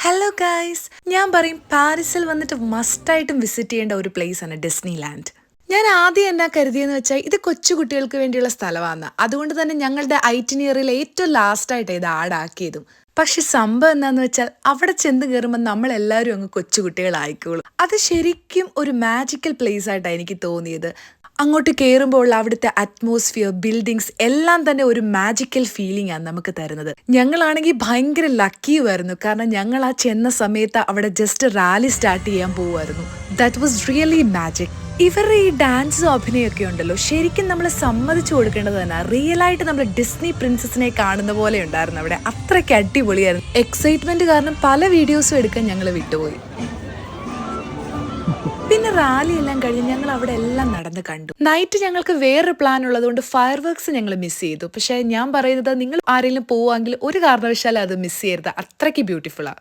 Hello guys, ഞാൻ പറയും പാരീസിൽ വന്നിട്ട് മസ്റ്റായിട്ടും വിസിറ്റ് ചെയ്യേണ്ട ഒരു പ്ലേസ് ആണ് ഡിസ്നി ലാൻഡ്. ഞാൻ ആദ്യം എന്നാ കരുതിയെന്ന് വെച്ചാൽ ഇത് കൊച്ചു കുട്ടികൾക്ക് വേണ്ടിയുള്ള സ്ഥലമാണ്. അതുകൊണ്ട് തന്നെ ഞങ്ങളുടെ ഐറ്റിനിയറിൽ ഏറ്റവും ലാസ്റ്റായിട്ട് ഇത് ആഡാക്കിയതും. പക്ഷെ സംഭവം എന്താന്ന് വെച്ചാൽ അവിടെ ചെന്ന് കയറുമ്പോൾ നമ്മളെല്ലാവരും അങ്ങ് കൊച്ചുകുട്ടികളായിക്കോളും. അത് ശരിക്കും ഒരു മാജിക്കൽ പ്ലേസ് ആയിട്ടാണ് എനിക്ക് തോന്നിയത്. അങ്ങോട്ട് കയറുമ്പോൾ അവിടുത്തെ അറ്റ്മോസ്ഫിയർ, ബിൽഡിങ്സ് എല്ലാം തന്നെ ഒരു മാജിക്കൽ ഫീലിംഗ് ആണ് നമുക്ക് തരുന്നത്. ഞങ്ങളാണെങ്കിൽ ഭയങ്കര ലക്കിയുമായിരുന്നു, കാരണം ഞങ്ങൾ ആ ചെന്ന സമയത്ത് അവിടെ ജസ്റ്റ് റാലി സ്റ്റാർട്ട് ചെയ്യാൻ പോവുമായിരുന്നു. That was really magic. ഇവരുടെ ഈ ഡാൻസും അഭിനയൊക്കെ ഉണ്ടല്ലോ, ശരിക്കും നമ്മൾ സമ്മതിച്ചു കൊടുക്കേണ്ടത് തന്നെ. റിയൽ ആയിട്ട് നമ്മൾ ഡിസ്നി പ്രിൻസസിനെ കാണുന്ന പോലെ ഉണ്ടായിരുന്നു അവിടെ. അത്രയ്ക്ക് അടിപൊളിയായിരുന്നു. എക്സൈറ്റ്മെന്റ് കാരണം പല വീഡിയോസും എടുക്കാൻ ഞങ്ങൾ വിട്ടുപോയി. പിന്നെ റാലി എല്ലാം കഴിഞ്ഞ് ഞങ്ങൾ അവിടെ എല്ലാം നടന്ന് കണ്ടു. നൈറ്റ് ഞങ്ങൾക്ക് വേറൊരു പ്ലാൻ ഉള്ളതുകൊണ്ട് ഫയർ വർക്ക്സ് ഞങ്ങൾ മിസ് ചെയ്തു. പക്ഷെ ഞാൻ പറയുന്നത്, നിങ്ങൾ ആരെങ്കിലും പോവുമെങ്കിൽ ഒരു കാരണവശാലും അത് മിസ് ചെയ്യരുത്. അത്രയ്ക്ക് ബ്യൂട്ടിഫുള്ളാണ്.